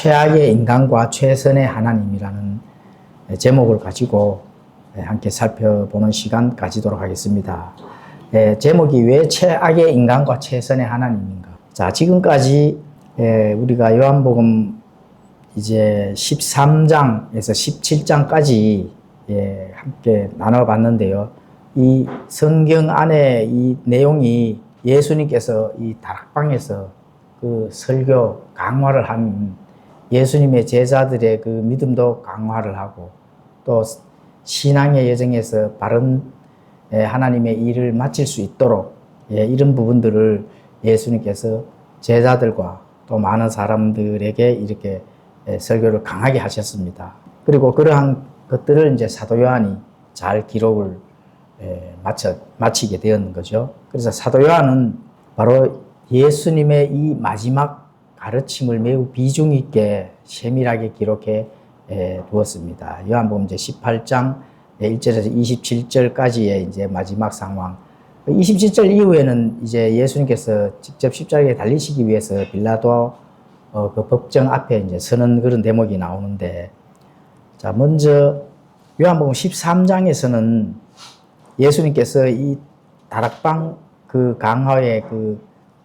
최악의 인간과 최선의 하나님이라는 제목을 가지고 함께 살펴보는 시간 가지도록 하겠습니다. 제목이 왜 최악의 인간과 최선의 하나님인가? 자, 지금까지 우리가 요한복음 이제 13장에서 17장까지 함께 나눠봤는데요. 이 성경 안에 이 내용이 예수님께서 이 다락방에서 그 설교 강화를 한 예수님의 제자들의 그 믿음도 강화를 하고 또 신앙의 여정에서 바른 하나님의 일을 마칠 수 있도록 이런 부분들을 예수님께서 제자들과 또 많은 사람들에게 이렇게 설교를 강하게 하셨습니다. 그리고 그러한 것들을 이제 사도 요한이 잘 기록을 마치게 되었는 거죠. 그래서 사도 요한은 바로 예수님의 이 마지막 가르침을 매우 비중 있게 세밀하게 기록해 두었습니다. 요한복음 이제 18장 1절에서 27절까지의 이제 마지막 상황. 27절 이후에는 이제 예수님께서 직접 십자가에 달리시기 위해서 빌라도 그 법정 앞에 이제 서는 그런 대목이 나오는데, 자, 먼저 요한복음 13장에서는 예수님께서 이 다락방 그 강화의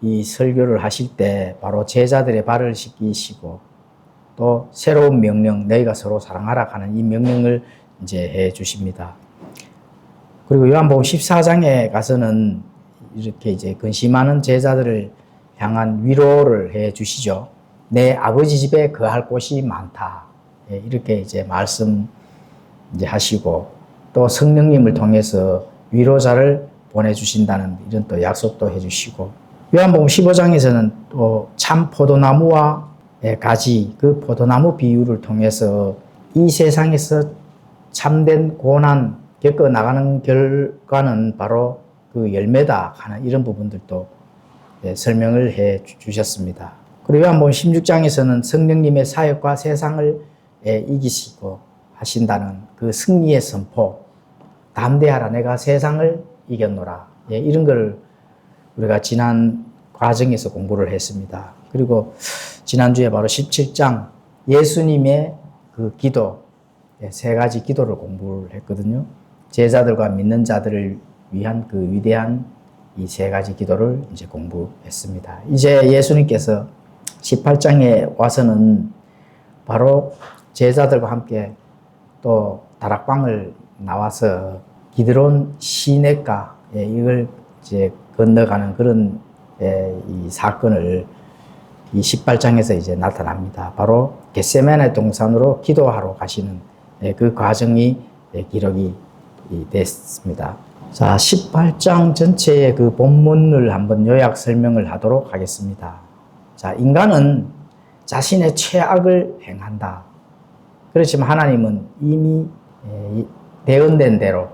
이 설교를 하실 때 바로 제자들의 발을 씻기시고 또 새로운 명령, 너희가 서로 사랑하라 하는 이 명령을 이제 해 주십니다. 그리고 요한복음 14장에 가서는 이렇게 이제 근심하는 제자들을 향한 위로를 해 주시죠. 내 아버지 집에 거할 곳이 많다. 이렇게 이제 말씀 이제 하시고 또 성령님을 통해서 위로자를 보내주신다는 이런 또 약속도 해주시고, 요한복음 15장에서는 또 참 포도나무와 가지, 그 포도나무 비유를 통해서 이 세상에서 참된 고난 겪어 나가는 결과는 바로 그 열매다 하는 이런 부분들도 설명을 해 주셨습니다. 그리고 요한복음 16장에서는 성령님의 사역과 세상을 이기시고 하신다는 그 승리의 선포, 담대하라 내가 세상을 이겼노라, 이런 걸 우리가 지난 과정에서 공부를 했습니다. 그리고 지난주에 바로 17장 예수님의 그 기도, 세 가지 기도를 공부를 했거든요. 제자들과 믿는 자들을 위한 그 위대한 이 세 가지 기도를 이제 공부했습니다. 이제 예수님께서 18장에 와서는 바로 제자들과 함께 또 다락방을 나와서 기드론 시냇가 이걸 이제 건너가는 그런 이 사건을 이 18장에서 이제 나타납니다. 바로 겟세마네 동산으로 기도하러 가시는 그 과정이 기록이 됐습니다. 자, 18장 전체의 그 본문을 한번 요약 설명을 하도록 하겠습니다. 자, 인간은 자신의 최악을 행한다. 그렇지만 하나님은 이미 대언된 대로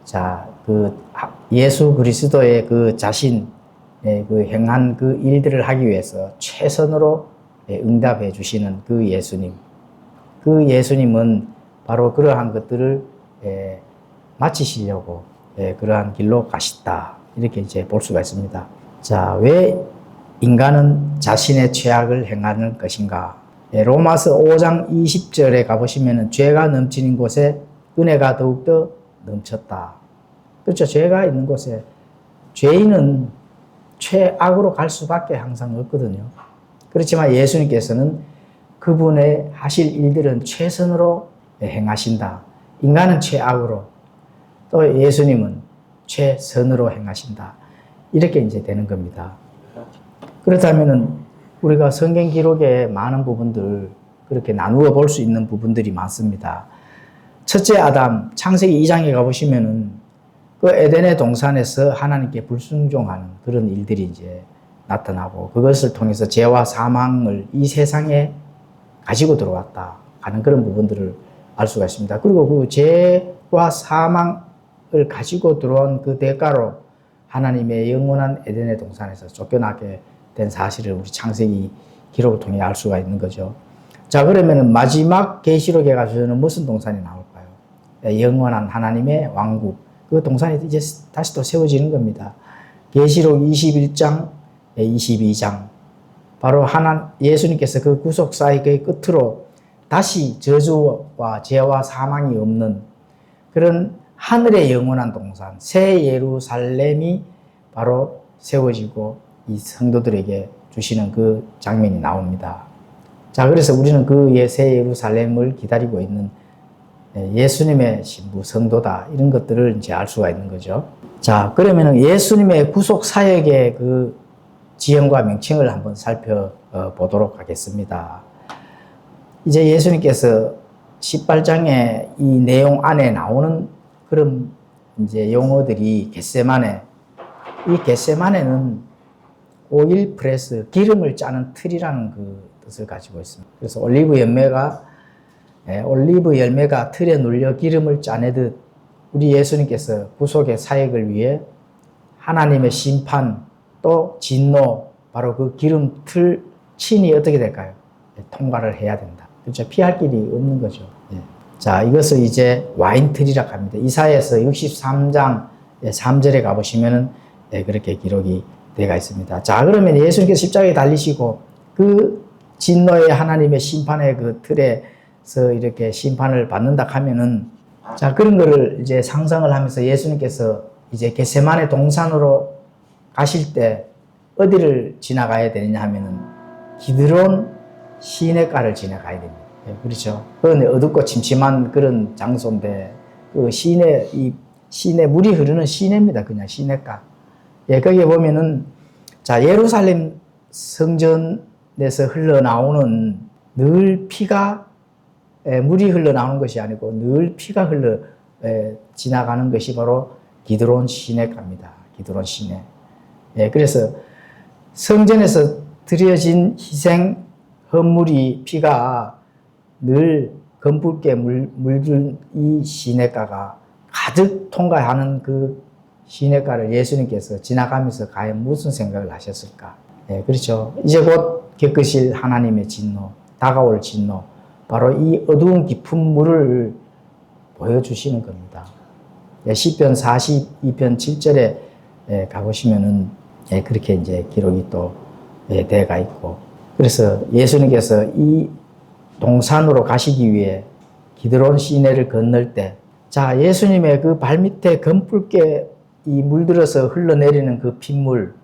자, 그 예수 그리스도의 그 자신의 그 행한 그 일들을 하기 위해서 최선으로 응답해 주시는 그 예수님. 그 예수님은 바로 그러한 것들을 마치시려고 그러한 길로 가셨다. 이렇게 이제 볼 수가 있습니다. 자, 왜 인간은 자신의 죄악을 행하는 것인가? 로마서 5장 20절에 가보시면 죄가 넘치는 곳에 은혜가 더욱더 넘쳤다. 그렇죠. 죄가 있는 곳에 죄인은 최악으로 갈 수밖에 항상 없거든요. 그렇지만 예수님께서는 그분의 하실 일들은 최선으로 행하신다. 인간은 최악으로, 또 예수님은 최선으로 행하신다. 이렇게 이제 되는 겁니다. 그렇다면은 우리가 성경 기록의 많은 부분들 그렇게 나누어 볼 수 있는 부분들이 많습니다. 첫째 아담 창세기 2장에 가보시면은 그 에덴의 동산에서 하나님께 불순종하는 그런 일들이 이제 나타나고 그것을 통해서 죄와 사망을 이 세상에 가지고 들어왔다 하는 그런 부분들을 알 수가 있습니다. 그리고 그 죄와 사망을 가지고 들어온 그 대가로 하나님의 영원한 에덴의 동산에서 쫓겨나게 된 사실을 우리 창세기 기록을 통해 알 수가 있는 거죠. 자, 그러면은 마지막 계시록에 가서는 무슨 동산이 나올까요? 영원한 하나님의 왕국. 그 동산이 이제 다시 또 세워지는 겁니다. 계시록 21장, 22장. 바로 예수님께서 그 구속 사역의 끝으로 다시 저주와 죄와 사망이 없는 그런 하늘의 영원한 동산, 새 예루살렘이 바로 세워지고 이 성도들에게 주시는 그 장면이 나옵니다. 자, 그래서 우리는 그 새 예루살렘을 기다리고 있는 예수님의 신부 성도다, 이런 것들을 이제 알 수가 있는 거죠. 자, 그러면은 예수님의 구속 사역의 그 지형과 명칭을 한번 살펴보도록 하겠습니다. 이제 예수님께서 18장의 이 내용 안에 나오는 그런 이제 용어들이 겟세마네, 이 겟세마네는 오일 프레스, 기름을 짜는 틀이라는 그 뜻을 가지고 있습니다. 그래서 올리브 열매가 틀에 눌려 기름을 짜내듯 우리 예수님께서 구속의 사역을 위해 하나님의 심판 또 진노, 바로 그 기름 틀 친이 어떻게 될까요? 통과를 해야 된다. 그렇죠? 피할 길이 없는 거죠. 자, 이것을 이제 와인틀이라고 합니다. 이사야서 63장 3절에 가보시면은 그렇게 기록이 되어 있습니다. 자, 그러면 예수님께서 십자가에 달리시고 그 진노의 하나님의 심판의 그 틀에서 이렇게 심판을 받는다 하면은, 자, 그런 거를 이제 상상을 하면서 예수님께서 이제 겟세마네 동산으로 가실 때 어디를 지나가야 되느냐 하면은 기드론 시내가를 지나가야 됩니다. 그렇죠. 그런데 어둡고 침침한 그런 장소인데 그 시내 물이 흐르는 시내입니다. 그냥 시내가. 거기에 보면은, 자, 예루살렘 성전에서 흘러나오는 늘 피가 물이 흘러나오는 것이 아니고 늘 피가 지나가는 것이 바로 기드론 시내가입니다. 기드론 시내. 그래서 성전에서 드려진 희생 헌물이 피가 늘 검붉게 물든 이 시내가가 가득 통과하는 그 시내가를 예수님께서 지나가면서 과연 무슨 생각을 하셨을까? 그렇죠. 이제 곧 겪으실 하나님의 진노, 다가올 진노, 바로 이 어두운 깊은 물을 보여주시는 겁니다. 시편 42편 7절에 가보시면은 그렇게 이제 기록이 또 되어가 있고, 그래서 예수님께서 이 동산으로 가시기 위해 기드론 시내를 건널 때, 자, 예수님의 그 발밑에 검붉게 이 물들어서 흘러내리는 그 핏물,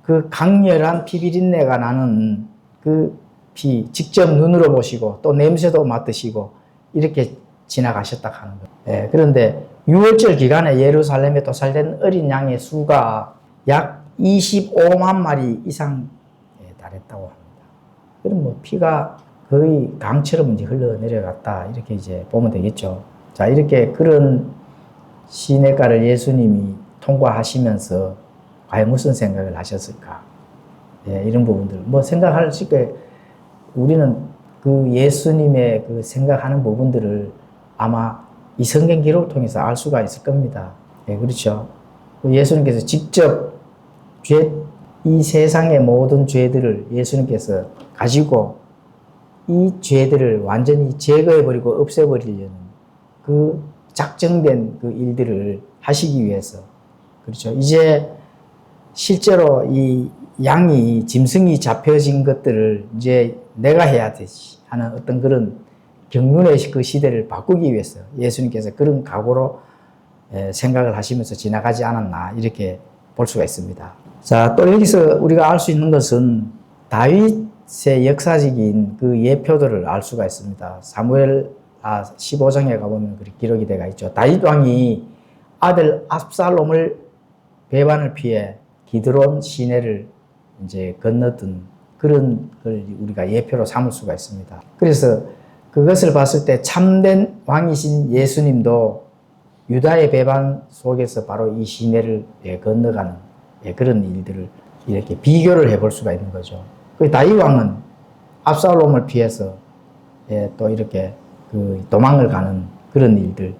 그 강렬한 피비린내가 나는 그 피 직접 눈으로 보시고 또 냄새도 맡으시고 이렇게 지나가셨다 하는 거예요. 그런데 6월절 기간에 예루살렘에 도살된 어린 양의 수가 약 25만 마리 이상 달했다고 합니다. 그럼 뭐 피가 거의 강처럼 이제 흘러내려갔다, 이렇게 이제 보면 되겠죠. 자, 이렇게 그런 시내가를 예수님이 통과하시면서 과연 무슨 생각을 하셨을까? 이런 부분들 뭐 생각할 수 있게, 우리는 그 예수님의 그 생각하는 부분들을 아마 이 성경 기록을 통해서 알 수가 있을 겁니다. 그렇죠. 예수님께서 직접 이 세상의 모든 죄들을 예수님께서 가지고 이 죄들을 완전히 제거해버리고 없애버리려는 그 작정된 그 일들을 하시기 위해서, 그렇죠. 이제 실제로 이 양이, 짐승이 잡혀진 것들을 이제 내가 해야 되지 하는 어떤 그런 경륜의 그 시대를 바꾸기 위해서 예수님께서 그런 각오로 생각을 하시면서 지나가지 않았나, 이렇게 볼 수가 있습니다. 자, 또 여기서 우리가 알 수 있는 것은 다윗의 역사적인 그 예표들을 알 수가 있습니다. 사무엘 15장에 가보면 그렇게 기록이 되어 있죠. 다윗 왕이 아들 압살롬을 배반을 피해 기드론 시내를 이제 건너던 그런 걸 우리가 예표로 삼을 수가 있습니다. 그래서 그것을 봤을 때 참된 왕이신 예수님도 유다의 배반 속에서 바로 이 시내를 건너가는 그런 일들을 이렇게 비교를 해볼 수가 있는 거죠. 그 다윗 왕은 압살롬을 피해서 또 이렇게 그 도망을 가는 그런 일들,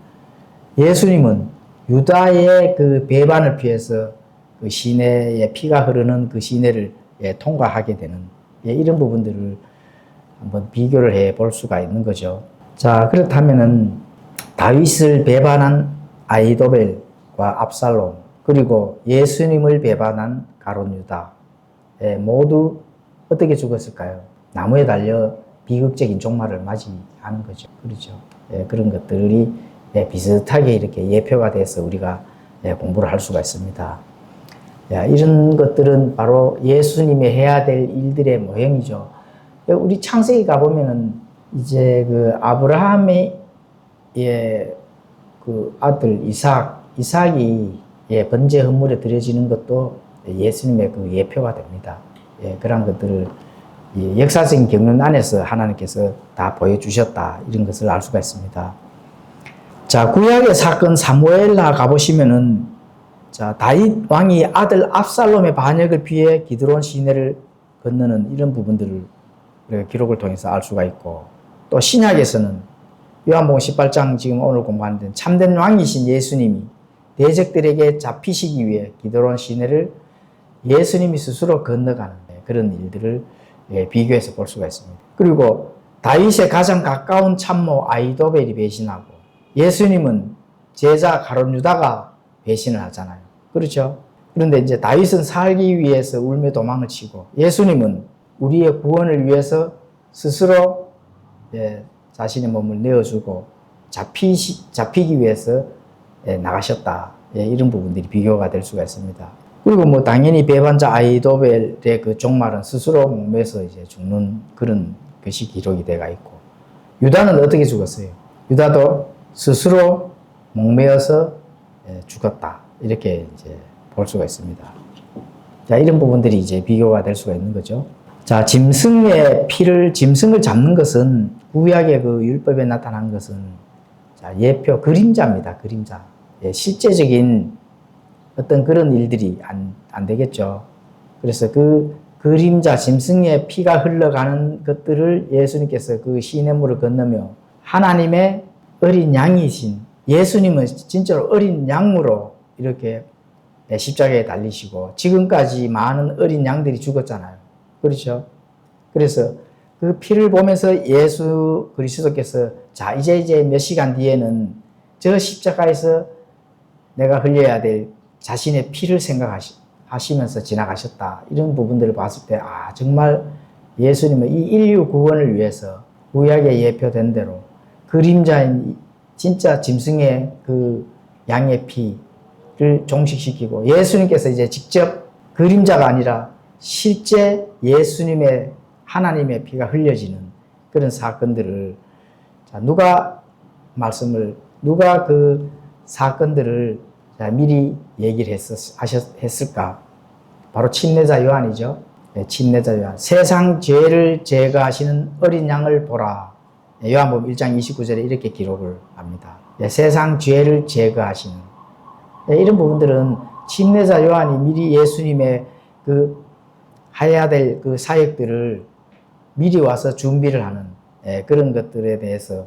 예수님은 유다의 그 배반을 피해서 그 시내에 피가 흐르는 그 시내를 통과하게 되는 이런 부분들을 한번 비교를 해 볼 수가 있는 거죠. 자, 그렇다면은 다윗을 배반한 아히도벨과 압살롬, 그리고 예수님을 배반한 가룟 유다, 모두 어떻게 죽었을까요? 나무에 달려 비극적인 종말을 맞이하는 거죠. 그렇죠. 예, 그런 것들이 예, 비슷하게 이렇게 예표가 돼서 우리가 예, 공부를 할 수가 있습니다. 예, 이런 것들은 바로 예수님이 해야 될 일들의 모형이죠. 예, 우리 창세기 가보면은 이제 그 아브라함의 예, 그 아들 이삭이 예, 번제 헌물에 드려지는 것도 예수님의 그 예표가 됩니다. 예, 그런 것들을 예, 역사적인 경륜 안에서 하나님께서 다 보여주셨다. 이런 것을 알 수가 있습니다. 자, 구약의 사건 사무엘하 가보시면은 자, 다윗 왕이 아들 압살롬의 반역을 피해 기드론 시내를 건너는 이런 부분들을 우리가 기록을 통해서 알 수가 있고, 또 신약에서는 요한복음 18장 지금 오늘 공부하는 데는 참된 왕이신 예수님이 대적들에게 잡히시기 위해 기드론 시내를 예수님이 스스로 건너가는 그런 일들을 비교해서 볼 수가 있습니다. 그리고 다윗의 가장 가까운 참모 아히도벨이 배신하고 예수님은 제자 가룟 유다가 배신을 하잖아요. 그렇죠? 그런데 이제 다윗은 살기 위해서 울며 도망을 치고 예수님은 우리의 구원을 위해서 스스로 자신의 몸을 내어주고 잡히기 위해서 나가셨다. 이런 부분들이 비교가 될 수가 있습니다. 그리고 뭐 당연히 배반자 아히도벨의 그 종말은 스스로 목매서 이제 죽는 그런 것이 기록이 되어 있고, 유다는 어떻게 죽었어요? 유다도 스스로 목매어서 죽었다. 이렇게 이제 볼 수가 있습니다. 자, 이런 부분들이 이제 비교가 될 수가 있는 거죠. 자, 짐승을 잡는 것은 구약의 그 율법에 나타난 것은 자, 예표, 그림자입니다. 그림자. 예, 실제적인 어떤 그런 일들이 안 되겠죠. 그래서 그 그림자, 짐승의 피가 흘러가는 것들을 예수님께서 그 시냇물을 건너며 하나님의 어린 양이신 예수님은 진짜로 어린 양으로 이렇게 십자가에 달리시고 지금까지 많은 어린 양들이 죽었잖아요. 그렇죠? 그래서 그 피를 보면서 예수 그리스도께서 자, 이제 몇 시간 뒤에는 저 십자가에서 내가 흘려야 될 자신의 피를 생각하시면서 지나가셨다. 이런 부분들을 봤을 때, 아, 정말 예수님은 이 인류 구원을 위해서 구약에 예표된 대로 그림자인 진짜 짐승의 그 양의 피를 종식시키고 예수님께서 이제 직접 그림자가 아니라 실제 예수님의 하나님의 피가 흘려지는 그런 사건들을 자, 누가 그 사건들을 자, 미리 얘기를 했을까? 바로 침례자 요한이죠. 네, 침례자 요한. 세상 죄를 제거하시는 어린 양을 보라. 네, 요한복음 1장 29절에 이렇게 기록을 합니다. 네, 세상 죄를 제거하시는. 네, 이런 부분들은 침례자 요한이 미리 예수님의 그 해야 될 그 사역들을 미리 와서 준비를 하는 그런 것들에 대해서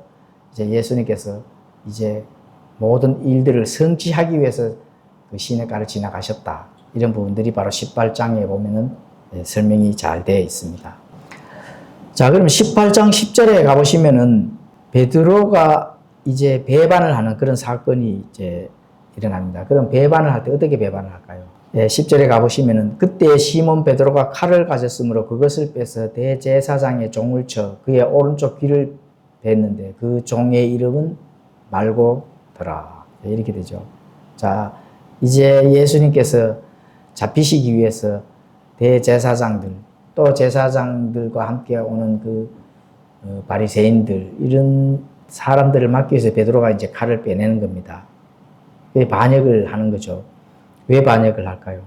이제 예수님께서 이제 모든 일들을 성취하기 위해서 그 시냇가를 지나가셨다. 이런 부분들이 바로 18장에 보면은 설명이 잘 되어 있습니다. 자, 그럼 18장 10절에 가보시면은 베드로가 이제 배반을 하는 그런 사건이 이제 일어납니다. 그럼 배반을 할 때 어떻게 배반을 할까요? 10절에 가보시면은 그때 시몬 베드로가 칼을 가졌으므로 그것을 빼서 대제사장의 종을 쳐 그의 오른쪽 귀를 뱉는데 그 종의 이름은 말고더라. 이렇게 되죠. 자, 이제 예수님께서 잡히시기 위해서 대제사장들 또 제사장들과 함께 오는 그 바리새인들 이런 사람들을 막기 위해서 베드로가 이제 칼을 빼내는 겁니다. 왜 반역을 하는 거죠? 왜 반역을 할까요?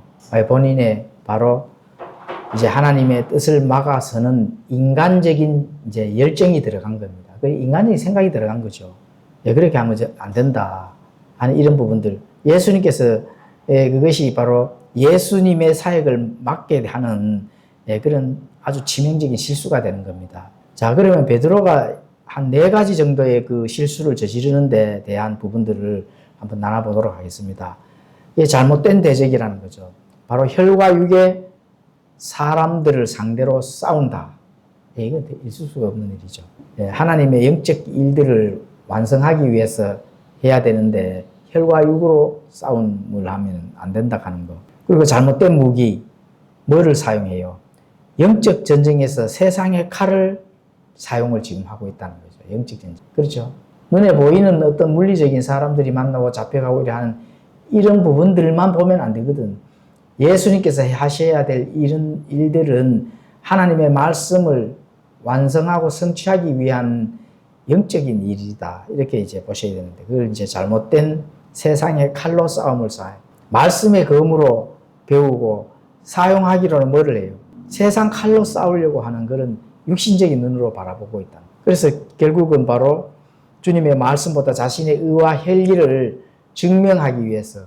본인의 바로 이제 하나님의 뜻을 막아서는 인간적인 이제 열정이 들어간 겁니다. 그 인간적인 생각이 들어간 거죠. 그렇게 하면 안 된다 하는 이런 부분들. 예수님께서 그것이 바로 예수님의 사역을 막게 하는 그런 아주 치명적인 실수가 되는 겁니다. 자, 그러면 베드로가 한 4가지 정도의 그 실수를 저지르는 데 대한 부분들을 한번 나눠보도록 하겠습니다. 이게 잘못된 대적이라는 거죠. 바로 혈과 육의 사람들을 상대로 싸운다. 이건 있을 수가 없는 일이죠. 하나님의 영적 일들을 완성하기 위해서 해야 되는데 혈과 육으로 싸움을 하면 안 된다 하는 거. 그리고 잘못된 무기, 뭐를 사용해요? 영적 전쟁에서 세상의 칼을 사용을 지금 하고 있다는 거죠. 영적 전쟁. 그렇죠. 눈에 보이는 어떤 물리적인 사람들이 만나고 잡혀가고 이래 하는 이런 부분들만 보면 안 되거든. 예수님께서 하셔야 될 이런 일들은 하나님의 말씀을 완성하고 성취하기 위한 영적인 일이다. 이렇게 이제 보셔야 되는데, 그걸 이제 잘못된 세상의 칼로 싸움을 쌓아요. 말씀의 검으로 배우고 사용하기로는 뭐를 해요? 세상 칼로 싸우려고 하는 그런 육신적인 눈으로 바라보고 있다. 그래서 결국은 바로 주님의 말씀보다 자신의 의와 혈기를 증명하기 위해서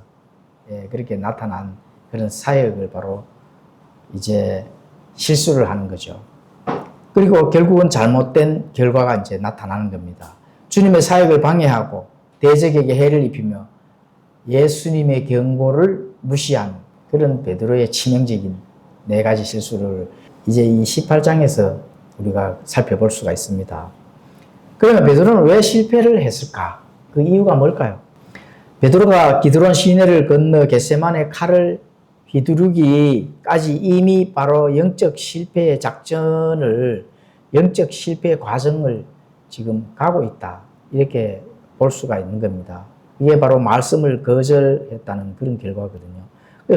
그렇게 나타난 그런 사역을 바로 이제 실수를 하는 거죠. 그리고 결국은 잘못된 결과가 이제 나타나는 겁니다. 주님의 사역을 방해하고 대적에게 해를 입히며 예수님의 경고를 무시한 그런 베드로의 치명적인 4가지 실수를 이제 이 18장에서 우리가 살펴볼 수가 있습니다. 그러면 베드로는 왜 실패를 했을까? 그 이유가 뭘까요? 베드로가 기드론 시내를 건너 겟세마네 칼을 휘두르기까지 이미 바로 영적 실패의 작전을, 영적 실패의 과정을 지금 가고 있다. 이렇게 볼 수가 있는 겁니다. 이게 바로 말씀을 거절했다는 그런 결과거든요.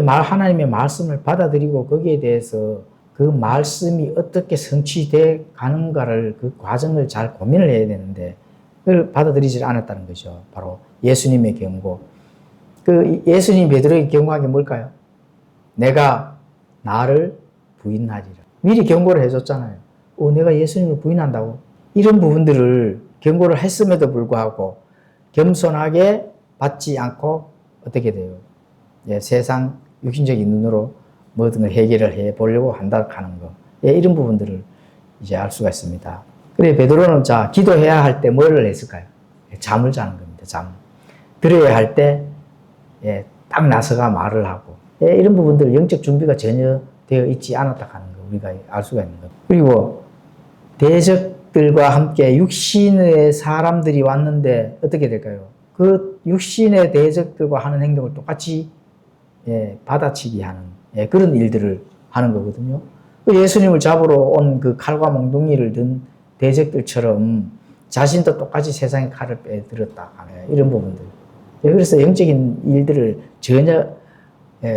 하나님의 말씀을 받아들이고 거기에 대해서 그 말씀이 어떻게 성취돼 가는가를, 그 과정을 잘 고민을 해야 되는데 그걸 받아들이지 않았다는 거죠. 바로 예수님의 경고. 그 예수님 베드로에게 경고한 게 뭘까요? 내가 나를 부인하리라. 미리 경고를 해줬잖아요. 내가 예수님을 부인한다고? 이런 부분들을 경고를 했음에도 불구하고 겸손하게 받지 않고 어떻게 돼요? 세상 육신적인 눈으로 뭐든 해결을 해 보려고 한다 하는 거. 이런 부분들을 이제 알 수가 있습니다. 그래, 베드로는 기도해야 할 때 뭐를 했을까요? 잠을 자는 겁니다. 잠. 들어야 할 때, 딱 나서가 말을 하고. 이런 부분들 영적 준비가 전혀 되어 있지 않았다 하는 거. 우리가 알 수가 있는 거. 그리고 대적들과 함께 육신의 사람들이 왔는데 어떻게 될까요? 그 육신의 대적들과 하는 행동을 똑같이 받아치기 하는 그런 일들을 하는 거거든요. 예수님을 잡으러 온 그 칼과 몽둥이를 든 대적들처럼 자신도 똑같이 세상의 칼을 빼들었다 하는 이런 부분들. 그래서 영적인 일들을 전혀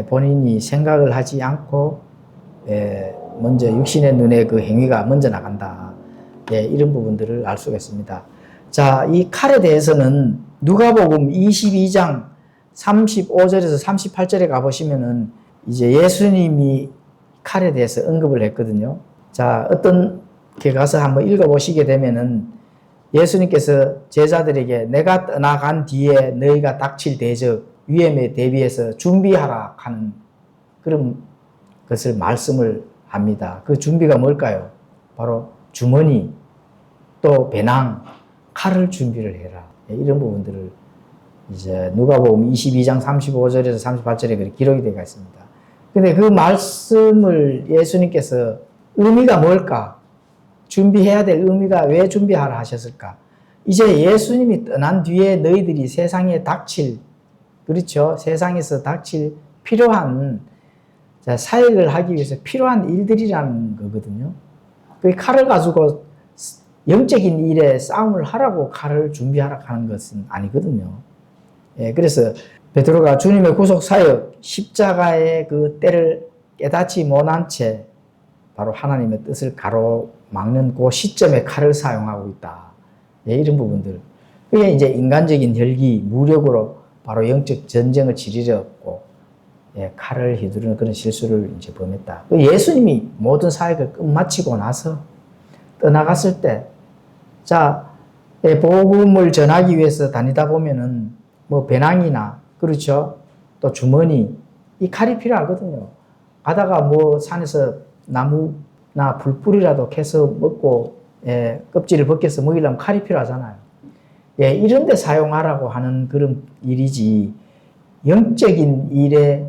본인이 생각을 하지 않고 먼저 육신의 눈에 그 행위가 먼저 나간다. 이런 부분들을 알 수가 있습니다. 자, 이 칼에 대해서는 누가복음 22장 35절에서 38절에 가보시면은 이제 예수님이 칼에 대해서 언급을 했거든요. 자, 어떤 게 가서 한번 읽어보시게 되면은 예수님께서 제자들에게 내가 떠나간 뒤에 너희가 닥칠 대적, 위험에 대비해서 준비하라 하는 그런 것을 말씀을 합니다. 그 준비가 뭘까요? 바로 주머니, 또 배낭, 칼을 준비를 해라. 이런 부분들을 이제 누가복음 22장 35절에서 38절에 그렇게 기록이 되어 있습니다. 근데 그 말씀을 예수님께서 의미가 뭘까? 준비해야 될 의미가 왜 준비하라 하셨을까? 이제 예수님이 떠난 뒤에 너희들이 세상에 닥칠, 그렇죠? 세상에서 닥칠 필요한 사역을 하기 위해서 필요한 일들이라는 거거든요. 그 칼을 가지고 영적인 일에 싸움을 하라고 칼을 준비하라 하는 것은 아니거든요. 그래서 베드로가 주님의 구속 사역, 십자가의 그 때를 깨닫지 못한 채 바로 하나님의 뜻을 가로막는 그 시점에 칼을 사용하고 있다. 이런 부분들. 그게 이제 인간적인 혈기, 무력으로 바로 영적 전쟁을 치르려고 칼을 휘두르는 그런 실수를 이제 범했다. 예수님이 모든 사역을 끝마치고 나서 떠나갔을 때, 복음을 전하기 위해서 다니다 보면은 뭐 배낭이나, 그렇죠? 또 주머니, 이 칼이 필요하거든요. 가다가 뭐 산에서 나무나 불뿌리라도 캐서 먹고, 껍질을 벗겨서 먹이려면 칼이 필요하잖아요. 이런 데 사용하라고 하는 그런 일이지, 영적인 일에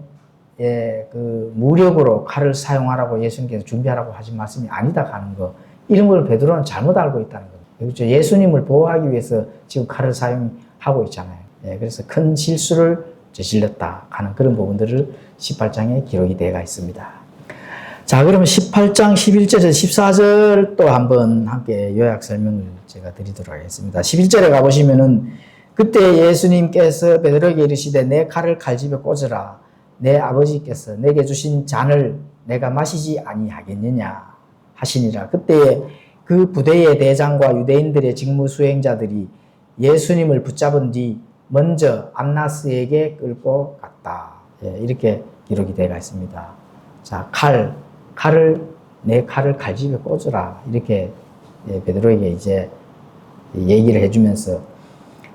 그 무력으로 칼을 사용하라고 예수님께서 준비하라고 하신 말씀이 아니다 하는 거. 이런 걸 베드로는 잘못 알고 있다는 거죠. 그렇죠? 예수님을 보호하기 위해서 지금 칼을 사용하고 있잖아요. 그래서 큰 실수를 저질렀다 하는 그런 부분들을 18장에 기록이 되어 있습니다. 자, 그러면 18장 11절에서 14절 또 한번 함께 요약 설명을 제가 드리도록 하겠습니다. 11절에 가보시면은 그때 예수님께서 베드로에게 이르시되 내 칼을 칼집에 꽂으라. 내 아버지께서 내게 주신 잔을 내가 마시지 아니하겠느냐 하시니라. 그때 그 부대의 대장과 유대인들의 직무 수행자들이 예수님을 붙잡은 뒤 먼저 안나스에게 끌고 갔다. 예, 이렇게 기록이 되어 있습니다. 자, 내 칼을 칼집에 꽂으라. 이렇게 베드로에게 이제 얘기를 해주면서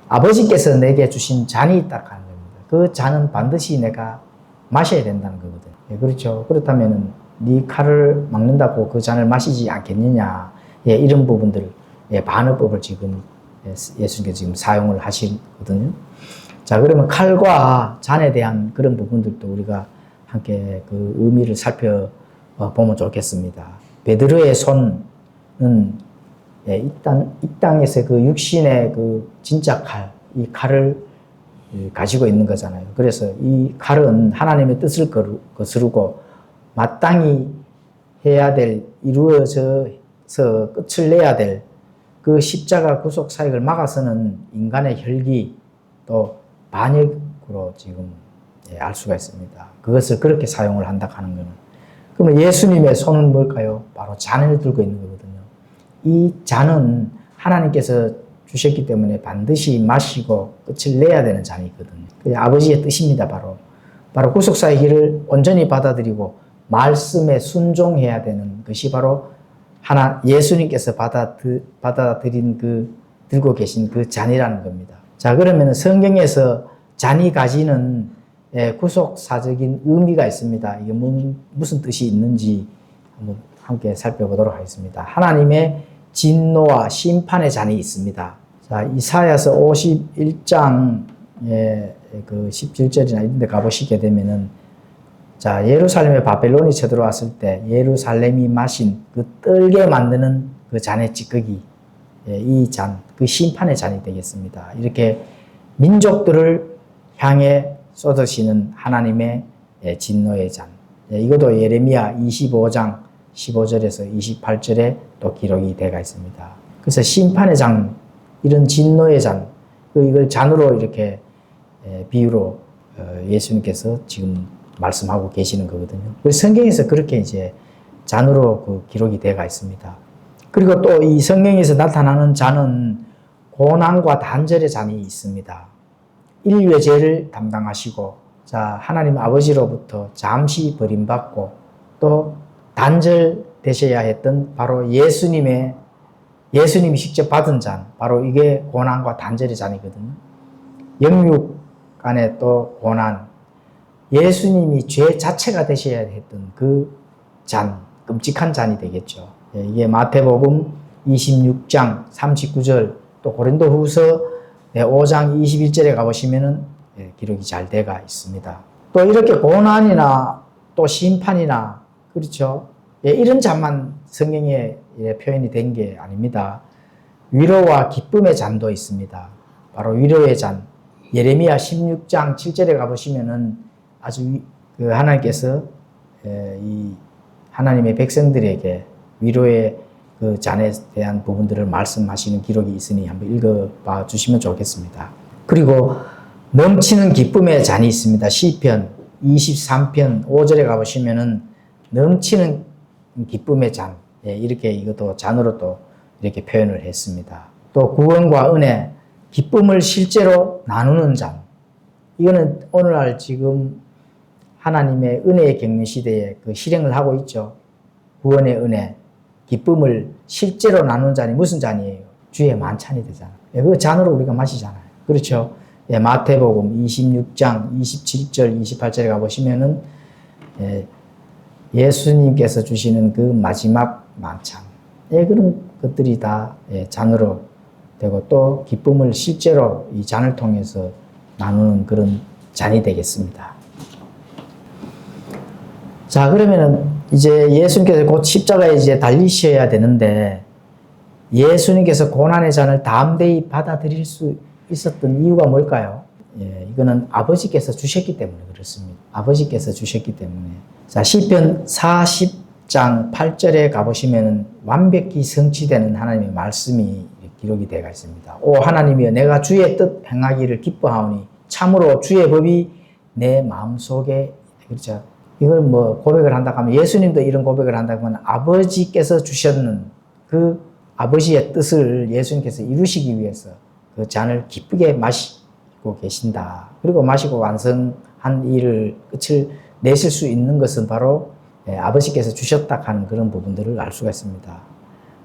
아버지께서 내게 주신 잔이 있다 하는 겁니다. 그 잔은 반드시 내가 마셔야 된다는 거거든요. 예, 그렇죠. 그렇다면 네 칼을 막는다고 그 잔을 마시지 않겠느냐. 예, 이런 부분들, 예, 반어법을 지금 예수님께서 지금 사용을 하시거든요. 자, 그러면 칼과 잔에 대한 그런 부분들도 우리가 함께 그 의미를 살펴보면 좋겠습니다. 베드로의 손은 이 땅에서 그 육신의 그 진짜 칼, 이 칼을 가지고 있는 거잖아요. 그래서 이 칼은 하나님의 뜻을 거스르고 마땅히 해야 될, 이루어져서 끝을 내야 될 그 십자가 구속 사역을 막아서는 인간의 혈기 또 반역으로 지금 알 수가 있습니다. 그것을 그렇게 사용을 한다 하는 거는. 그러면 예수님의 손은 뭘까요? 바로 잔을 들고 있는 거거든요. 이 잔은 하나님께서 주셨기 때문에 반드시 마시고 끝을 내야 되는 잔이거든요. 그게 아버지의 뜻입니다. 바로 구속사의 길을 온전히 받아들이고 말씀에 순종해야 되는 것이 바로 예수님께서 받아들인 들고 계신 그 잔이라는 겁니다. 자, 그러면 성경에서 잔이 가지는 구속사적인 의미가 있습니다. 이게 무슨 뜻이 있는지 한번 함께 살펴보도록 하겠습니다. 하나님의 진노와 심판의 잔이 있습니다. 자, 이사야서 51장 그 17절이나 이런 데 가보시게 되면은 자, 예루살렘에 바벨론이 쳐들어왔을 때 예루살렘이 마신 그 떨게 만드는 그 잔의 찌꺼기, 이 잔, 그 심판의 잔이 되겠습니다. 이렇게 민족들을 향해 쏟으시는 하나님의 진노의 잔. 이것도 예레미야 25장 15절에서 28절에 또 기록이 되어 있습니다. 그래서 심판의 잔, 이런 진노의 잔, 이걸 잔으로 이렇게 비유로 예수님께서 지금 말씀하고 계시는 거거든요. 그래서 성경에서 그렇게 이제 잔으로 그 기록이 되어 있습니다. 그리고 또 이 성경에서 나타나는 잔은 고난과 단절의 잔이 있습니다. 인류의 죄를 담당하시고, 자, 하나님 아버지로부터 잠시 버림받고, 또 단절되셔야 했던 바로 예수님이 직접 받은 잔, 바로 이게 고난과 단절의 잔이거든요. 영육 안에 또 고난, 예수님이 죄 자체가 되셔야 했던 그 잔, 끔찍한 잔이 되겠죠. 이게 마태복음 26장 39절, 또 고린도후서 5장 21절에 가보시면은 기록이 잘 되어 있습니다. 또 이렇게 고난이나 또 심판이나, 그렇죠. 이런 잔만 성경에 표현이 된 게 아닙니다. 위로와 기쁨의 잔도 있습니다. 바로 위로의 잔. 예레미야 16장 7절에 가보시면은 아주 하나님께서 이 하나님의 백성들에게 위로의 그 잔에 대한 부분들을 말씀하시는 기록이 있으니 한번 읽어봐 주시면 좋겠습니다. 그리고 넘치는 기쁨의 잔이 있습니다. 시편 23편 5절에 가보시면은 넘치는 기쁨의 잔, 이렇게 이것도 잔으로 또 이렇게 표현을 했습니다. 또 구원과 은혜, 기쁨을 실제로 나누는 잔. 이거는 오늘날 지금 하나님의 은혜의 격려 시대에 그 실행을 하고 있죠. 구원의 은혜, 기쁨을 실제로 나누는 잔이 무슨 잔이에요? 주의 만찬이 되잖아요. 그 잔으로 우리가 마시잖아요. 그렇죠? 마태복음 26장 27절, 28절에 가보시면은 예수님께서 주시는 그 마지막 만찬. 그런 것들이 다 잔으로 되고 또 기쁨을 실제로 이 잔을 통해서 나누는 그런 잔이 되겠습니다. 자, 그러면은 이제 예수님께서 곧 십자가에 이제 달리셔야 되는데 예수님께서 고난의 잔을 담대히 받아들일 수 있었던 이유가 뭘까요? 이거는 아버지께서 주셨기 때문에 그렇습니다. 아버지께서 주셨기 때문에. 자, 시편 40장 10장 8절에 가보시면 완벽히 성취되는 하나님의 말씀이 기록이 되어 있습니다. 오 하나님이여 내가 주의 뜻 행하기를 기뻐하오니 참으로 주의 법이 내 마음속에 그렇죠. 이걸 뭐 고백을 한다고 하면 예수님도 이런 고백을 한다고 하면 아버지께서 주셨는 그 아버지의 뜻을 예수님께서 이루시기 위해서 그 잔을 기쁘게 마시고 계신다. 그리고 마시고 완성한 일을 끝을 내실 수 있는 것은 바로 아버지께서 주셨다 하는 그런 부분들을 알 수가 있습니다.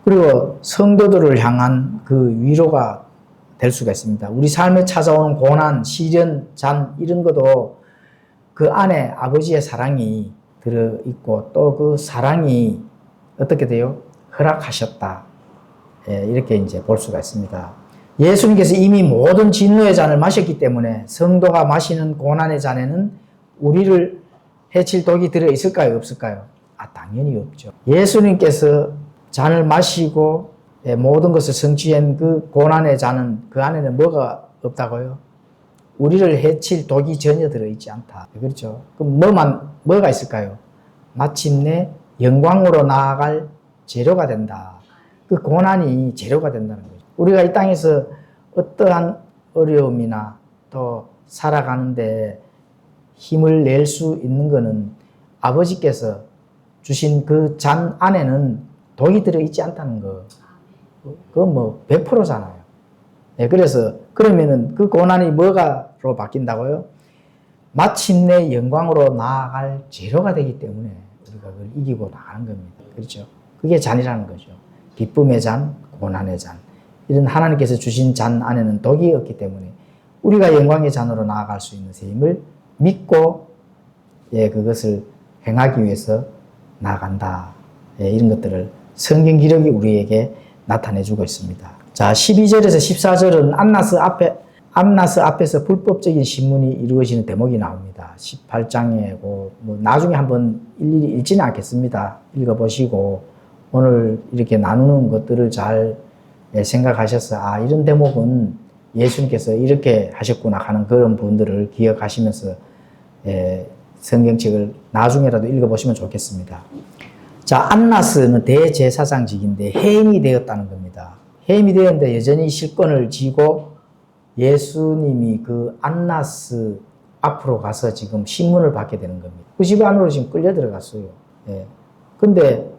그리고 성도들을 향한 그 위로가 될 수가 있습니다. 우리 삶에 찾아오는 고난, 시련, 잔 이런 것도 그 안에 아버지의 사랑이 들어있고 또 그 사랑이 어떻게 돼요? 허락하셨다. 이렇게 이제 볼 수가 있습니다. 예수님께서 이미 모든 진노의 잔을 마셨기 때문에 성도가 마시는 고난의 잔에는 우리를 해칠 독이 들어있을까요? 없을까요? 당연히 없죠. 예수님께서 잔을 마시고 모든 것을 성취한 그 고난의 잔은 그 안에는 뭐가 없다고요? 우리를 해칠 독이 전혀 들어있지 않다. 그렇죠? 그럼 뭐가 있을까요? 마침내 영광으로 나아갈 재료가 된다. 그 고난이 재료가 된다는 거죠. 우리가 이 땅에서 어떠한 어려움이나 또 살아가는데 힘을 낼 수 있는 것은 아버지께서 주신 그 잔 안에는 독이 들어있지 않다는 거. 그건 뭐 100%잖아요. 그래서 그러면은 그 고난이 뭐가로 바뀐다고요? 마침내 영광으로 나아갈 재료가 되기 때문에 우리가 그걸 이기고 나가는 겁니다. 그렇죠? 그게 잔이라는 거죠. 기쁨의 잔, 고난의 잔. 이런 하나님께서 주신 잔 안에는 독이 없기 때문에 우리가 영광의 잔으로 나아갈 수 있는 힘을 믿고 그것을 행하기 위해서 나아간다. 이런 것들을 성경 기록이 우리에게 나타내주고 있습니다. 자, 12절에서 14절은 안나스 앞에서 불법적인 신문이 이루어지는 대목이 나옵니다. 18장에 뭐 나중에 한번 일일이 읽지는 않겠습니다. 읽어보시고 오늘 이렇게 나누는 것들을 잘 생각하셔서 이런 대목은 예수님께서 이렇게 하셨구나 하는 그런 분들을 기억하시면서 성경책을 나중에라도 읽어보시면 좋겠습니다. 자, 안나스는 대제사장직인데 해임이 되었다는 겁니다. 해임이 되었는데 여전히 실권을 쥐고 예수님이 그 안나스 앞으로 가서 지금 신문을 받게 되는 겁니다. 그 집 안으로 지금 끌려 들어갔어요. 근데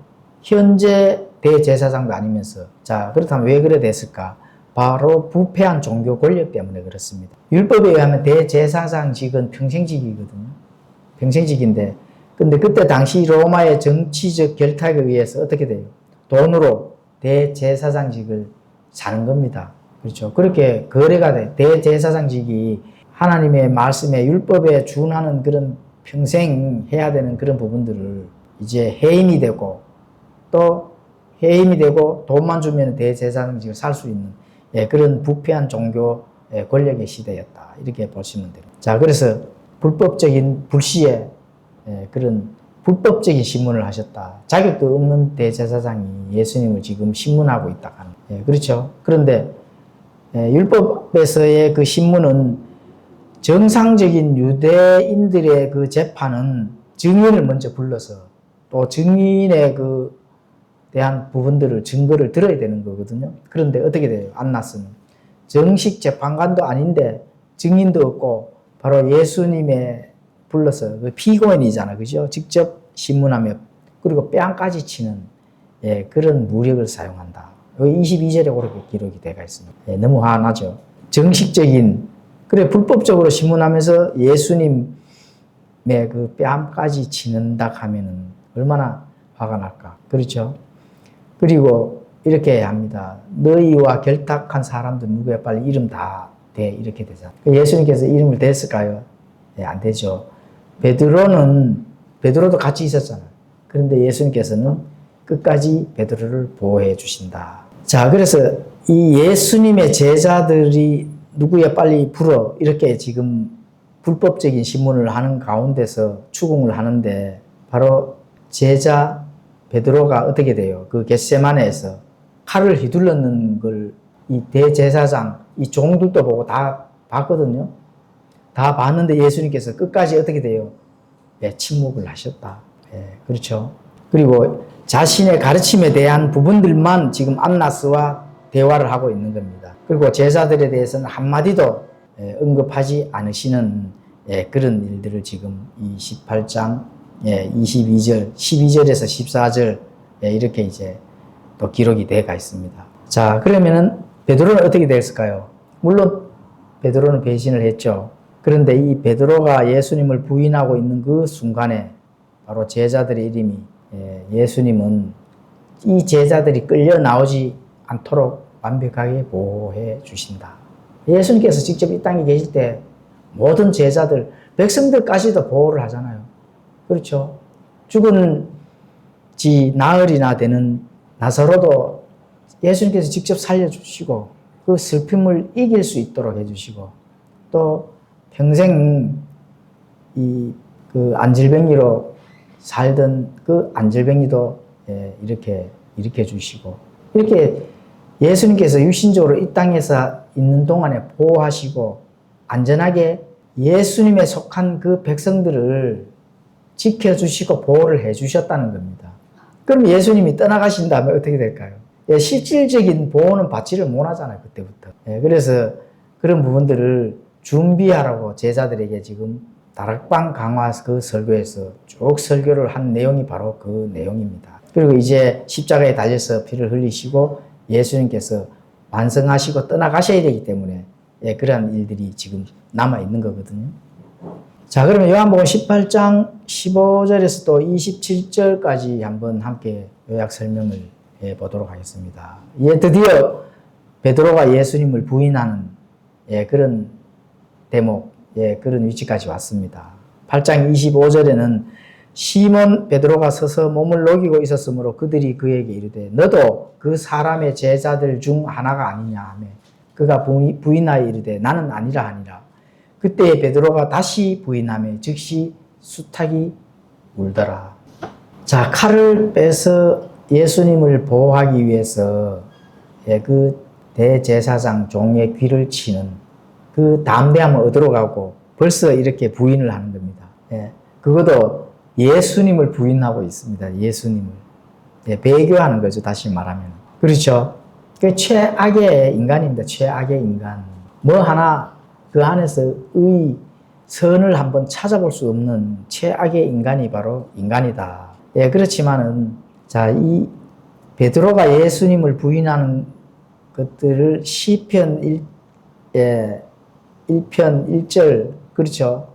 현재 대제사장도 아니면서 자, 그렇다면 왜 그래 됐을까? 바로 부패한 종교 권력 때문에 그렇습니다. 율법에 의하면 대제사장직은 평생직이거든요. 평생직인데 근데 그때 당시 로마의 정치적 결탁에 의해서 어떻게 돼요? 돈으로 대제사장직을 사는 겁니다. 그렇죠. 그렇게 거래가 돼. 대제사장직이 하나님의 말씀에 율법에 준하는 그런 평생 해야 되는 그런 부분들을 이제 해임이 되고 또 해임이 되고 돈만 주면 대제사장직을 살 수 있는 그런 부패한 종교 권력의 시대였다. 이렇게 보시면 됩니다. 자, 그래서 불법적인 불시에 그런 불법적인 신문을 하셨다. 자격도 없는 대제사장이 예수님을 지금 신문하고 있다 하는. 그렇죠. 그런데 율법에서의 그 신문은 정상적인 유대인들의 그 재판은 증인을 먼저 불러서 또 증인의 그 대한 부분들을 증거를 들어야 되는 거거든요. 그런데 어떻게 돼요? 안나스는 정식 재판관도 아닌데 증인도 없고 바로 예수님의 불러서 그 피고인이잖아, 그죠? 직접 신문하며 그리고 뺨까지 치는 그런 무력을 사용한다. 여기 22절에 그렇게 기록이 되어 있습니다. 너무 화나죠. 정식적인 그래 불법적으로 신문하면서 예수님의 그 뺨까지 치는다 하면은 얼마나 화가 날까, 그렇죠? 그리고 이렇게 합니다. 너희와 결탁한 사람들 누구야? 빨리 이름 다 대. 이렇게 되잖아. 예수님께서 이름을 댔을까요? 안 되죠. 베드로도 같이 있었잖아요. 그런데 예수님께서는 끝까지 베드로를 보호해 주신다. 자, 그래서 이 예수님의 제자들이 누구야 빨리 불어 이렇게 지금 불법적인 신문을 하는 가운데서 추궁을 하는데 바로 제자 베드로가 어떻게 돼요? 그 겟세마네에서 칼을 휘둘렀는 걸 이 대제사장, 이 종들도 보고 다 봤거든요. 다 봤는데 예수님께서 끝까지 어떻게 돼요? 침묵을 하셨다. 그렇죠. 그리고 자신의 가르침에 대한 부분들만 지금 안나스와 대화를 하고 있는 겁니다. 그리고 제자들에 대해서는 한마디도 언급하지 않으시는 그런 일들을 지금 이 18장 22절, 12절에서 14절 이렇게 이제 또 기록이 되어 있습니다. 자, 그러면은 베드로는 어떻게 됐을까요? 물론 베드로는 배신을 했죠. 그런데 이 베드로가 예수님을 부인하고 있는 그 순간에 바로 제자들의 이름이 예수님은 이 제자들이 끌려 나오지 않도록 완벽하게 보호해 주신다. 예수님께서 직접 이 땅에 계실 때 모든 제자들, 백성들까지도 보호를 하잖아요. 그렇죠? 죽은 지 나흘이나 되는 나사로도 예수님께서 직접 살려주시고 그 슬픔을 이길 수 있도록 해주시고 또 평생 그 안질병이로 살던 그 안질병이도 이렇게 일으켜 주시고 이렇게 예수님께서 육신적으로 이 땅에서 있는 동안에 보호하시고 안전하게 예수님에 속한 그 백성들을 지켜주시고 보호를 해주셨다는 겁니다. 그럼 예수님이 떠나가신 다음에 어떻게 될까요? 실질적인 보호는 받지를 못하잖아요. 그때부터. 그래서 그런 부분들을 준비하라고 제자들에게 지금 다락방 강화 그 설교에서 쭉 설교를 한 내용이 바로 그 내용입니다. 그리고 이제 십자가에 달려서 피를 흘리시고 예수님께서 완성하시고 떠나가셔야 되기 때문에 그러한 일들이 지금 남아있는 거거든요. 자, 그러면 요한복음 18장 15절에서 또 27절까지 한번 함께 요약 설명을 해보도록 하겠습니다. 드디어 베드로가 예수님을 부인하는 그런 대목, 그런 위치까지 왔습니다. 8장 25절에는 시몬 베드로가 서서 몸을 녹이고 있었으므로 그들이 그에게 이르되 너도 그 사람의 제자들 중 하나가 아니냐 하며 그가 부인하여 이르되 나는 아니라 하니라. 그때 베드로가 다시 부인하며 즉시 수탉이 울더라. 자, 칼을 빼서 예수님을 보호하기 위해서 그 대제사장 종의 귀를 치는 그 담대함을 얻으러 가고 벌써 이렇게 부인을 하는 겁니다. 그것도 예수님을 부인하고 있습니다. 예수님을. 배교하는 거죠. 다시 말하면. 그렇죠. 그 최악의 인간입니다. 최악의 인간. 뭐 하나 그 안에서 선을 한번 찾아볼 수 없는 최악의 인간이 바로 인간이다. 그렇지만은 자, 이 베드로가 예수님을 부인하는 것들을 시편 1편 1절 그렇죠.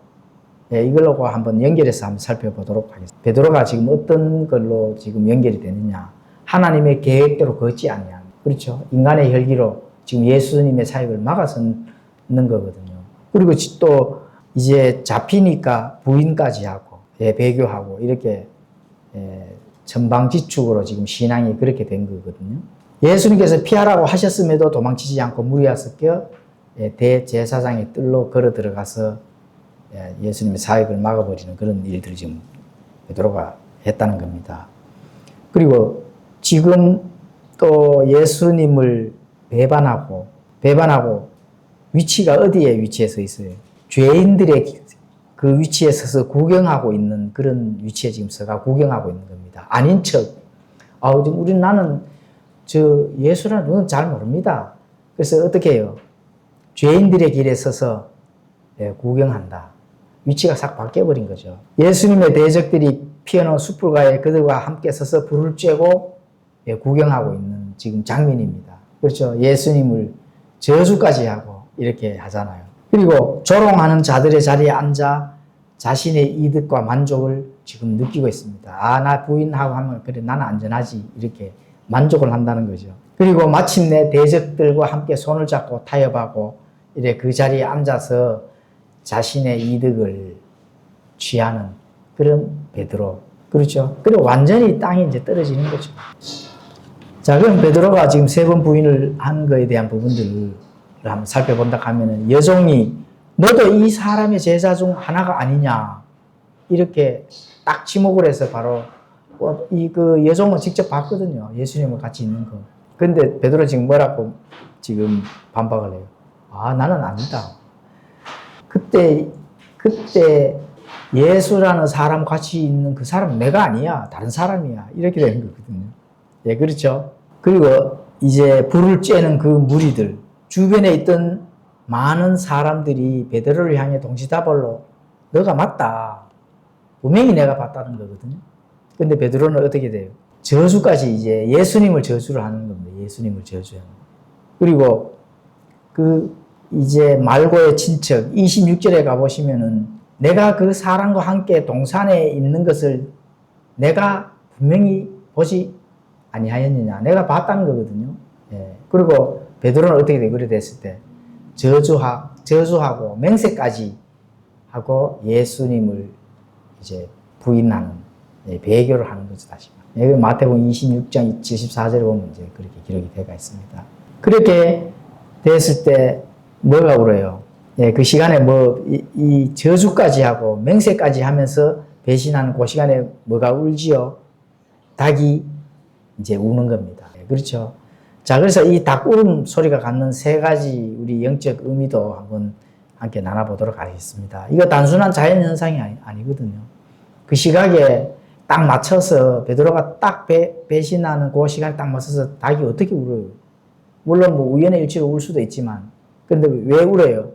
이걸로 한번 연결해서 한번 살펴보도록 하겠습니다. 베드로가 지금 어떤 걸로 지금 연결이 되느냐. 하나님의 계획대로 걷지 아니하는. 그렇죠. 인간의 혈기로 지금 예수님의 사역을 막아서는 거거든요. 그리고 또 이제 잡히니까 부인까지 하고, 배교하고, 이렇게, 천방지축으로 지금 신앙이 그렇게 된 거거든요. 예수님께서 피하라고 하셨음에도 도망치지 않고 무리와 섞여 대제사장의 뜰로 걸어 들어가서 예수님의 사역을 막아버리는 그런 일들을 지금 베드로가 했다는 겁니다. 그리고 지금 또 예수님을 배반하고 위치가 어디에 위치해서 있어요? 죄인들의 그 위치에 서서 구경하고 있는 그런 위치에 지금 서가 구경하고 있는 겁니다. 아닌 척. 나는 예수라는 분은 잘 모릅니다. 그래서 어떻게 해요? 죄인들의 길에 서서 구경한다. 위치가 싹 바뀌어버린 거죠. 예수님의 대적들이 피어놓은 숯불가에 그들과 함께 서서 불을 쬐고 구경하고 있는 지금 장면입니다. 그렇죠. 예수님을 저주까지 하고 이렇게 하잖아요. 그리고 조롱하는 자들의 자리에 앉아 자신의 이득과 만족을 지금 느끼고 있습니다. 나 부인하고 하면 그래 나는 안전하지 이렇게 만족을 한다는 거죠. 그리고 마침내 대적들과 함께 손을 잡고 타협하고 이래 그 자리에 앉아서 자신의 이득을 취하는 그런 베드로. 그렇죠. 그리고 완전히 땅이 이제 떨어지는 거죠. 자, 그럼 베드로가 지금 3번 부인을 한 거에 대한 부분들을 한번 살펴본다 하면은 여종이 너도 이 사람의 제자 중 하나가 아니냐 이렇게 딱 지목을 해서 바로 그 여종은 직접 봤거든요. 예수님과 같이 있는 거. 근데 베드로 지금 뭐라고 지금 반박을 해요. 나는 아니다. 그때 예수라는 사람 같이 있는 그 사람은 내가 아니야. 다른 사람이야. 이렇게 되는 거거든요. 예, 그렇죠. 그리고 이제 불을 쬐는 그 무리들, 주변에 있던 많은 사람들이 베드로를 향해 동시다발로 너가 맞다. 분명히 내가 봤다는 거거든요. 근데 베드로는 어떻게 돼요? 저주까지 이제 예수님을 저주를 하는 겁니다. 예수님을 저주하는 거. 그리고 그 이제 말고의 친척 26절에 가보시면은 내가 그 사람과 함께 동산에 있는 것을 내가 분명히 보지 아니하였느냐. 내가 봤다는 거거든요. 예. 그리고 베드로는 어떻게 돼? 그래 됐을 때 저주하고 맹세까지 하고 예수님을 이제 부인하는 배교를 하는 거죠, 다시. 여기 마태복음 26장 74절에 보면 이제 그렇게 기록이 되어 있습니다. 그렇게 됐을 때 뭐가 울어요? 예, 그 시간에 이 저주까지 하고 맹세까지 하면서 배신하는 그 시간에 뭐가 울지요? 닭이 이제 우는 겁니다. 예, 그렇죠? 자, 그래서 이 닭 울음 소리가 갖는 세 가지 우리 영적 의미도 한번 함께 나눠보도록 하겠습니다. 이거 단순한 자연현상이 아니거든요. 그 시각에 딱 맞춰서 베드로가 딱 배신하는 그 시간에 딱 맞춰서 닭이 어떻게 울어요? 물론 뭐 우연의 일치로 울 수도 있지만 그런데 왜 울어요?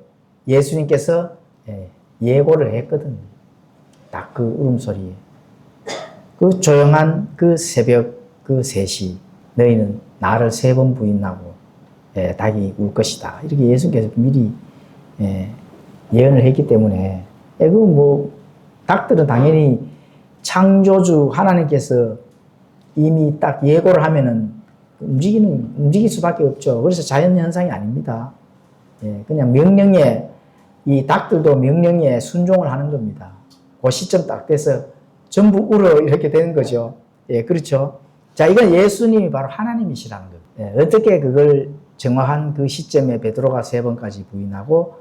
예수님께서 예고를 했거든요. 딱 그 울음소리에. 그 조용한 그 새벽 그 3시 너희는 나를 3번 부인하고 닭이 울 것이다. 이렇게 예수님께서 미리 예언을 했기 때문에 닭들은 당연히 창조주 하나님께서 이미 딱 예고를 하면은 움직일 수밖에 없죠. 그래서 자연현상이 아닙니다. 그냥 명령에, 이 닭들도 명령에 순종을 하는 겁니다. 그 시점 딱 돼서 전부 울어 이렇게 되는 거죠. 예, 그렇죠. 자, 이건 예수님이 바로 하나님이시라는 거예요. 어떻게 그걸 정확한 그 시점에 베드로가 3번까지 부인하고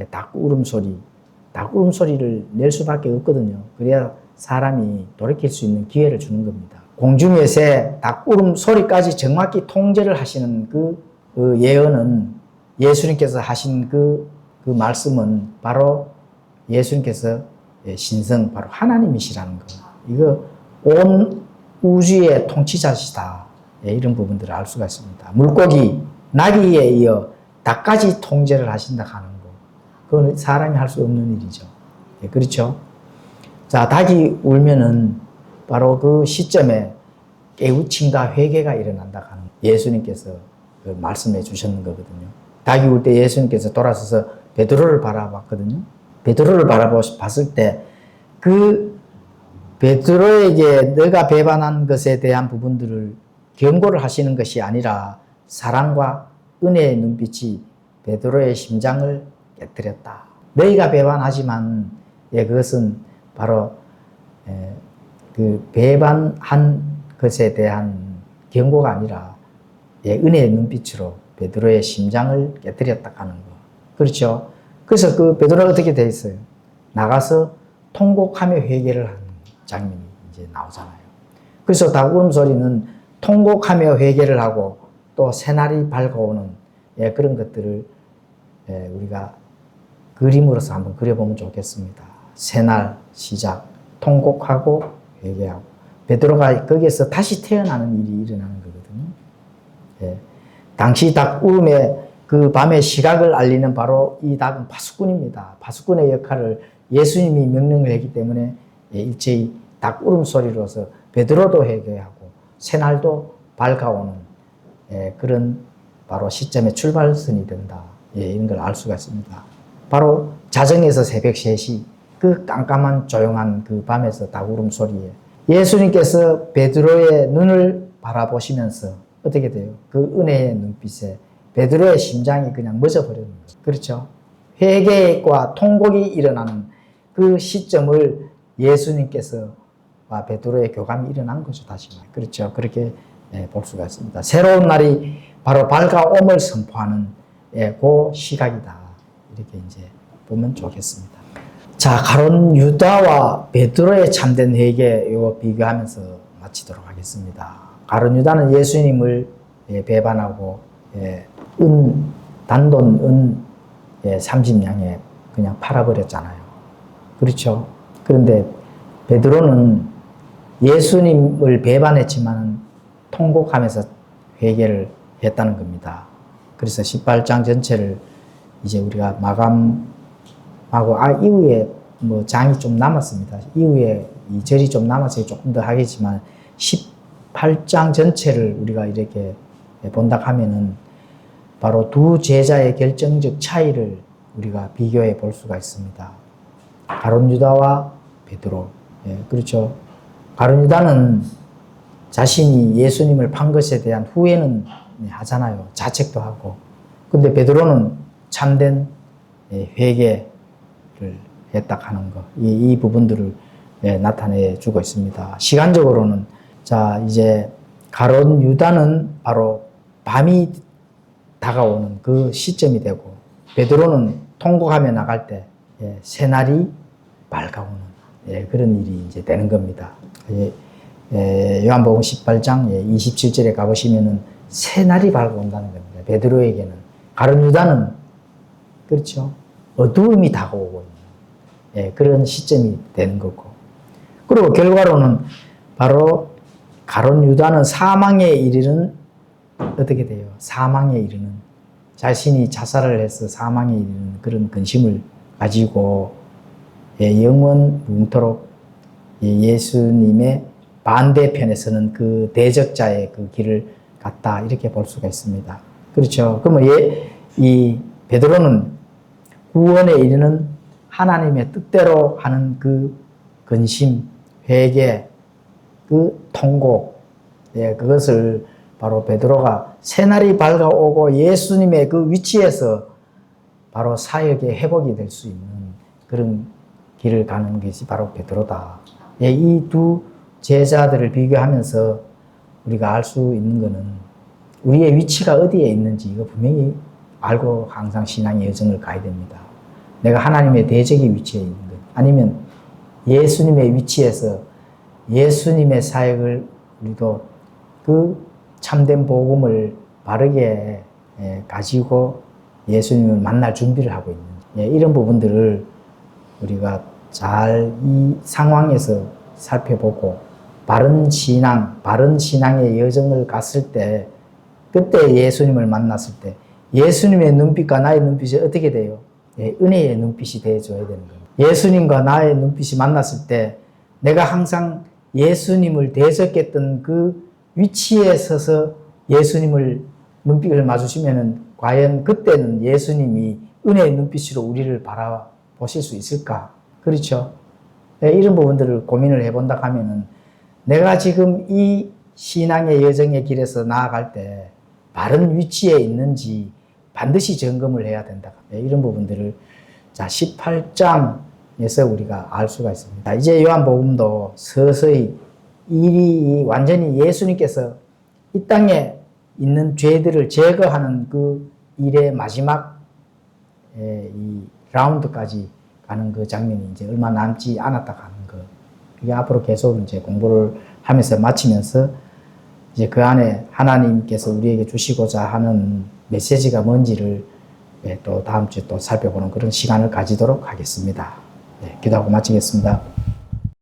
닭 울음소리를 낼 수밖에 없거든요. 그래야 사람이 돌이킬 수 있는 기회를 주는 겁니다. 공중의 새, 닭 울음소리까지 정확히 통제를 하시는 그 예언은 예수님께서 하신 그 말씀은 바로 예수님께서 신성, 바로 하나님이시라는 거. 이거 온 우주의 통치자시다. 이런 부분들을 알 수가 있습니다. 물고기, 나귀에 이어 닭까지 통제를 하신다 하는 거. 그건 사람이 할 수 없는 일이죠. 그렇죠? 자, 닭이 울면은 바로 그 시점에 깨우침과 회개가 일어난다 하는 예수님께서 말씀해 주셨는 거거든요. 닭이 울 때 예수님께서 돌아서서 베드로를 바라봤거든요. 베드로를 바라봤을 때 그 베드로에게 너가 배반한 것에 대한 부분들을 경고를 하시는 것이 아니라 사랑과 은혜의 눈빛이 베드로의 심장을 깨뜨렸다. 너희가 배반하지만 그것은 바로 그 배반한 것에 대한 경고가 아니라 은혜의 눈빛으로 베드로의 심장을 깨뜨렸다 하는 거. 그렇죠? 그래서 그 베드로가 어떻게 돼 있어요? 나가서 통곡하며 회개를 하는 장면이 이제 나오잖아요. 그래서 닭 울음소리는 통곡하며 회개를 하고 또 새날이 밝아오는 그런 것들을 우리가 그림으로서 한번 그려보면 좋겠습니다. 새날 시작, 통곡하고 회개하고 베드로가 거기에서 다시 태어나는 일이 일어나는 거거든요. 당시 닭 울음의 그 밤의 시각을 알리는 바로 이 닭은 파수꾼입니다. 파수꾼의 역할을 예수님이 명령을 했기 때문에 일제히 닭 울음소리로서 베드로도 회개하고 새날도 밝아오는 그런 바로 시점의 출발선이 된다. 이런 걸 알 수가 있습니다. 바로 자정에서 새벽 3시 그 깜깜한 조용한 그 밤에서 닭 울음소리에 예수님께서 베드로의 눈을 바라보시면서 어떻게 돼요? 그 은혜의 눈빛에 베드로의 심장이 그냥 멎어버리는 거죠. 그렇죠? 회개와 통곡이 일어나는 그 시점을 예수님께서와 베드로의 교감이 일어난 거죠. 다시 말해. 그렇죠? 그렇게 볼 수가 있습니다. 새로운 날이 바로 밝아옴을 선포하는 그 시각이다. 이렇게 이제 보면 좋겠습니다. 자, 가룟 유다와 베드로의 참된 회개 이거 비교하면서 마치도록 하겠습니다. 가룟 유다는 예수님을 배반하고 단돈 30냥에 그냥 팔아버렸잖아요. 그렇죠. 그런데 베드로는 예수님을 배반했지만 통곡하면서 회개를 했다는 겁니다. 그래서 18장 전체를 이제 우리가 마감하고 이후에 뭐 장이 좀 남았습니다. 이후에 이 절이 좀 남아서 조금 더 하겠지만 18장 전체를 우리가 이렇게 본다 하면은 바로 두 제자의 결정적 차이를 우리가 비교해 볼 수가 있습니다. 가룟 유다와 베드로. 예, 그렇죠. 가룟 유다는 자신이 예수님을 판 것에 대한 후회는 하잖아요. 자책도 하고. 근데 베드로는 참된 회개를 했다 하는 거. 이 부분들을 나타내 주고 있습니다. 시간적으로는 자, 이제 가룟 유다는 바로 밤이 다가오는 그 시점이 되고, 베드로는 통곡하며 나갈 때 새날이 밝아오는 그런 일이 이제 되는 겁니다. 요한복음 18장 27절에 가보시면은 새날이 밝아온다는 겁니다. 베드로에게는. 가룟 유다는 그렇죠. 어두움이 다가오고 있는 그런 시점이 되는 거고. 그리고 결과로는 바로 가룟 유다는 사망에 이르는 어떻게 돼요? 사망에 이르는, 자신이 자살을 해서 사망에 이르는 그런 근심을 가지고 영원 무궁토록 예수님의 반대편에 서는 그 대적자의 그 길을 갔다, 이렇게 볼 수가 있습니다. 그렇죠. 그러면 이 베드로는 구원에 이르는 하나님의 뜻대로 하는 그 근심, 회개, 그 통곡, 그것을 바로 베드로가 새날이 밝아오고 예수님의 그 위치에서 바로 사역의 회복이 될 수 있는 그런 길을 가는 것이 바로 베드로다. 이 두 제자들을 비교하면서 우리가 알 수 있는 것은 우리의 위치가 어디에 있는지 이거 분명히 알고 항상 신앙의 여정을 가야 됩니다. 내가 하나님의 대적의 위치에 있는 것, 아니면 예수님의 위치에서 예수님의 사역을 우리도 그 참된 복음을 바르게 가지고 예수님을 만날 준비를 하고 있는 이런 부분들을 우리가 잘 이 상황에서 살펴보고 바른 신앙의 여정을 갔을 때, 그때 예수님을 만났을 때 예수님의 눈빛과 나의 눈빛이 어떻게 돼요? 은혜의 눈빛이 되어줘야 되는 거예요. 예수님과 나의 눈빛이 만났을 때 내가 항상 예수님을 대적했던 그 위치에 서서 예수님을 눈빛을 마주치면은 과연 그때는 예수님이 은혜의 눈빛으로 우리를 바라보실 수 있을까? 그렇죠? 이런 부분들을 고민을 해본다 하면은 내가 지금 이 신앙의 여정의 길에서 나아갈 때 바른 위치에 있는지 반드시 점검을 해야 된다. 이런 부분들을 자 18장에서 우리가 알 수가 있습니다. 이제 요한복음도 서서히 일이 완전히 예수님께서 이 땅에 있는 죄들을 제거하는 그 일의 마지막 이 라운드까지 가는 그 장면이 이제 얼마 남지 않았다 가는 거. 이게 앞으로 계속 이제 공부를 하면서 마치면서 이제 그 안에 하나님께서 우리에게 주시고자 하는 메시지가 뭔지를 또 다음 주에 또 살펴보는 그런 시간을 가지도록 하겠습니다. 기도하고 마치겠습니다.